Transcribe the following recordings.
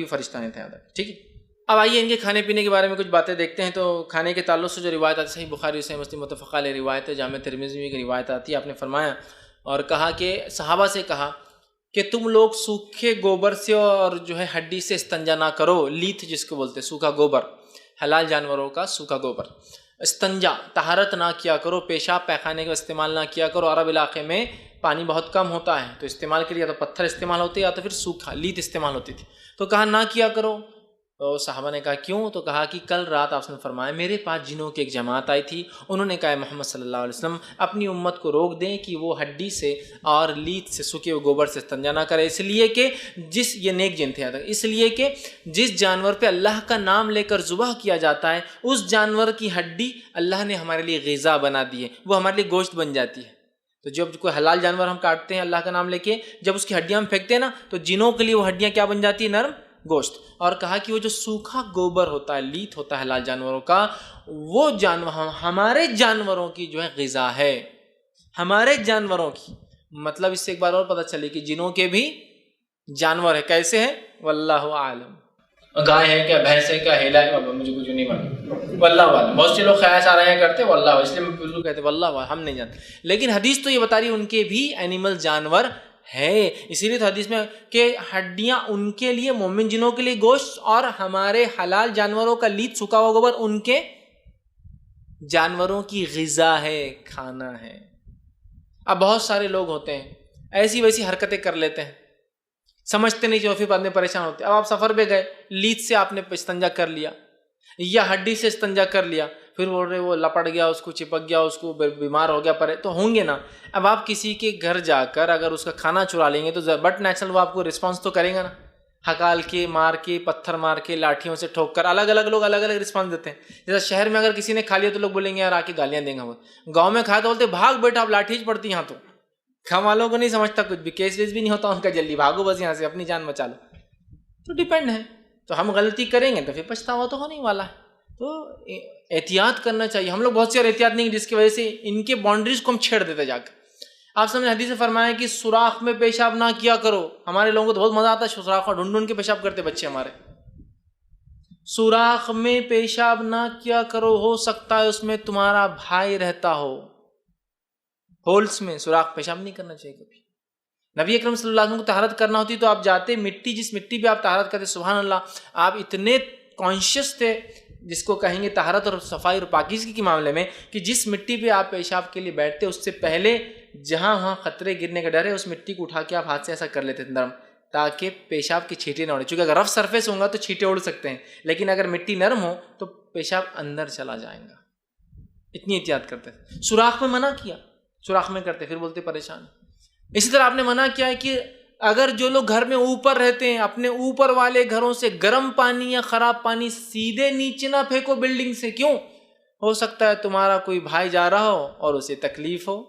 فرشتہ نہیں تھا یاد رکھیں، ٹھیک ہے۔ اب آئیے ان کے کھانے پینے کے بارے میں کچھ باتیں دیکھتے ہیں۔ تو کھانے کے تعلق سے جو روایت آتی ہے، صحیح بخاری صحیح مسلم متفق علیہ روایت ہے، جامع ترمذی میں کی روایت آتی ہے، آپ نے فرمایا اور کہا کہ صحابہ سے کہا کہ تم لوگ سوکھے گوبر سے اور جو ہے ہڈی سے استنجا نہ کرو، لیتھ جس کو بولتے ہیں، سوکھا گوبر، حلال جانوروں کا سوکھا گوبر، استنجا طہارت نہ کیا کرو، پیشاب پیخانے کا استعمال نہ کیا کرو۔ عرب علاقے میں پانی بہت کم ہوتا ہے تو استعمال کے لیے یا تو پتھر استعمال ہوتے یا تو پھر سوکھا لیت استعمال ہوتی تھی، تو کہا نہ کیا کرو۔ تو صحابہ نے کہا کیوں؟ تو کہا کہ کل رات آپ نے فرمایا میرے پاس جنوں کی ایک جماعت آئی تھی، انہوں نے کہا محمد صلی اللہ علیہ وسلم اپنی امت کو روک دیں کہ وہ ہڈی سے اور لیت سے سوکھے ہوئے گوبر سے استنجا نہ کرے، اس لیے کہ یہ نیک جن تھے، اس لیے کہ جس جانور پہ اللہ کا نام لے کر ذبح کیا جاتا ہے اس جانور کی ہڈی اللہ نے ہمارے لیے غذا بنا دی ہے، وہ ہمارے لیے گوشت بن جاتی ہے۔ تو جب کوئی حلال جانور ہم کاٹتے ہیں اللہ کا نام لے کے، جب اس کی ہڈیاں ہم پھینکتے ہیں نا تو جنوں کے لیے وہ ہڈیاں کیا بن جاتی ہے؟ نرم گوشت۔ اور کہا کہ وہ جو سوکھا گوبر ہوتا ہے، لیت ہوتا ہے حلال جانوروں کا، وہ جانور ہمارے جانوروں کی جو ہے غذا ہے، ہمارے جانوروں کی۔ مطلب اس سے ایک بار اور پتہ چلے کہ جنوں کے بھی جانور ہے، کیسے ہیں؟ واللہ عالم، گائے ہے کیا، بھینس ہے کیا، ہیلا ہے، مجھے کچھ نہیں معلوم، واللہ عالم۔ بہت سے لوگ خیال آ رہے ہیں کرتے واللہ، اس لیے میں بالکل کہتے واللہ عالم، ہم نہیں جانتے، لیکن حدیث تو یہ بتا رہی ہے ان کے بھی اینیمل جانور ہے، اسی لیے تو حدیث میں کہ ہڈیاں ان کے لیے، مومن جنوں کے لیے گوشت، اور ہمارے حلال جانوروں کا لیت سکھا ہوا گوبر ان کے جانوروں کی غذا ہے، کھانا ہے۔ اب بہت سارے لوگ ہوتے ہیں ایسی ویسی حرکتیں کر لیتے ہیں، سمجھتے نہیں جو پھر بعد میں پریشان ہوتے ہیں۔ اب آپ سفر پہ گئے، لیت سے آپ نے استنجا کر لیا یا ہڈی سے استنجا کر لیا، پھر بول رہے وہ لپٹ گیا، اس کو چپک گیا، اس کو بیمار ہو گیا، پرے تو ہوں گے نا۔ اب آپ کسی کے گھر جا کر اگر اس کا کھانا چرا لیں گے تو بٹ نیچرل وہ آپ کو رسپانس تو کرے گا نا، ہکال کے، مار کے، پتھر مار کے، لاٹھیوں سے ٹھوک کر، الگ الگ لوگ الگ الگ رسپانس دیتے ہیں۔ جیسے شہر میں اگر کسی نے کھا لیا تو لوگ بولیں گے یار آ کے گالیاں دیں گا، وہ گاؤں میں کھایا تو بولتے بھاگ بیٹا، اب لاٹھی پڑتی یہاں، تو کھانے والوں کو نہیں سمجھتا کچھ بھی، کیس ویس بھی نہیں ہوتا ان کا، جلدی بھاگو بس یہاں سے، اپنی جان بچا لو۔ تو ڈیپینڈ ہے، تو ہم غلطی کریں گے تو پھر پچھتاوا تو ہونے والا ہے۔ تو احتیاط کرنا چاہیے، ہم لوگ بہت سی اور احتیاط نہیں، جس کی وجہ سے ان کے باؤنڈریز کو ہم چھیڑ دیتے جا کر۔ آپ سمجھیں حدیث سے فرمایا کہ سوراخ میں پیشاب نہ کیا کرو۔ ہمارے لوگوں کو تو بہت مزہ آتا ہے سوراخ اور ڈھونڈ ڈھونڈ کے پیشاب کرتے بچے ہمارے۔ سوراخ میں پیشاب نہ کیا کرو، ہو سکتا ہے اس میں تمہارا بھائی رہتا ہو۔ ہولس میں سوراخ پیشاب نہیں کرنا چاہیے کبھی۔ نبی اکرم صلی اللہ علیہ وسلم کو طہارت کرنا ہوتی تو آپ جاتے، مٹی جس مٹی پہ آپ طہارت کرتے، سبحان اللہ، آپ اتنے کانشیس تھے جس کو کہیں گے طہارت اور صفائی اور پاکیزگی کے معاملے میں، کہ جس مٹی پہ آپ پیشاب کے لیے بیٹھتے اس سے پہلے جہاں وہاں خطرے گرنے کا ڈر ہے اس مٹی کو اٹھا کے آپ ہاتھ سے ایسا کر لیتے تھے نرم، تاکہ پیشاب کی چھینٹیں نہ اڑیں، چونکہ اگر رف سرفیس ہوگا تو چھینٹیں اڑ سکتے ہیں، لیکن اگر مٹی نرم ہو تو پیشاب اندر چلا جائے گا۔ اتنی احتیاط کرتے تھے۔ سوراخ میں منع کیا، سوراخ میں کرتے پھر بولتے پریشان۔ اسی طرح آپ نے منع کیا ہے کہ اگر جو لوگ گھر میں اوپر رہتے ہیں اپنے اوپر والے گھروں سے گرم پانی یا خراب پانی سیدھے نیچے نہ پھینکو بلڈنگ سے، کیوں؟ ہو سکتا ہے تمہارا کوئی بھائی جا رہا ہو اور اسے تکلیف ہو۔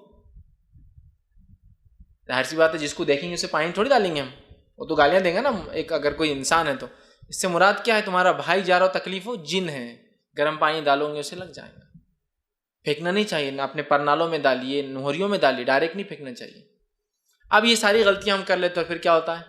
ظاہر سی بات ہے جس کو دیکھیں گے اسے پانی تھوڑی ڈالیں گے ہم، وہ تو گالیاں دیں گے نا، ایک اگر کوئی انسان ہے تو۔ اس سے مراد کیا ہے؟ تمہارا بھائی جا رہا ہو تکلیف ہو، جن ہے، گرم پانی ڈالو گے اسے لگ جائے گا۔ پھینکنا نہیں چاہیے، نہ اپنے پرنالوں میں ڈالیے، نہریوں میں ڈالیے، ڈائریکٹ نہیں پھینکنا چاہیے۔ اب یہ ساری غلطیاں ہم کر لیتے ہیں، پھر کیا ہوتا ہے؟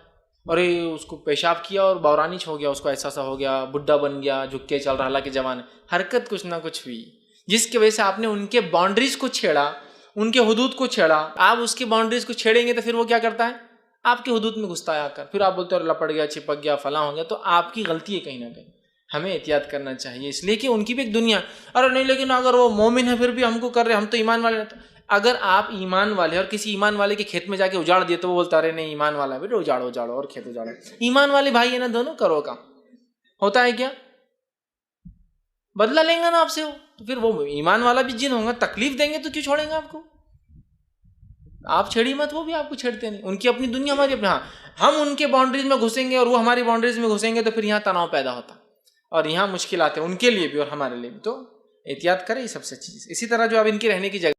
اور اس کو پیشاب کیا اور بورانچ ہو گیا، اس کو ایسا سا ہو گیا، بڈھا بن گیا، جھک کے چل رہا، حالانکہ جوان ہے، حرکت کچھ نہ کچھ ہوئی جس کی وجہ سے آپ نے ان کے باؤنڈریز کو چھیڑا، ان کے حدود کو چھیڑا۔ آپ اس کی باؤنڈریز کو چھیڑیں گے تو پھر وہ کیا کرتا ہے؟ آپ کے حدود میں گھستا ہے آ کر، پھر آپ بولتے ہیں لپٹ گیا، چپک گیا، فلاں ہو گیا، تو آپ کی غلطی ہے کہیں نہ کہیں۔ ہمیں احتیاط کرنا چاہیے، اس لیے کہ ان کی بھی ایک دنیا، اور نہیں لیکن اگر وہ مومن ہے پھر بھی ہم کو کر رہے، ہم تو ایمان والے رہتے۔ اگر آپ ایمان والے اور کسی ایمان والے کے کھیت میں جا کے اجاڑ دیے تو وہ بولتا رہے نہیں ایمان والا ہے، بیٹا اجاڑو اجاڑو اور کھیت اجاڑو، ایمان والے بھائی ہے نا، دونوں کرو کام۔ ہوتا ہے کیا؟ بدلہ لیں گا نا آپ سے، تو پھر وہ ایمان والا بھی جن ہوگا، تکلیف دیں گے تو کیوں چھوڑیں گے آپ کو؟ آپ چھیڑی مت، وہ بھی آپ کو چھیڑتے نہیں، ان کی اپنی دنیا، ہماری اپنا۔ ہاں ہم ان کے باؤنڈریز میں گھسیں گے اور وہ ہماری باؤنڈریز میں گھسیں گے تو پھر یہاں تناؤ پیدا ہوتا اور یہاں مشکلات ہیں ان کے لیے بھی اور ہمارے لیے بھی۔ تو احتیاط کریں یہ سب سے چیز۔ اسی طرح جو اب ان کی رہنے کی جگہ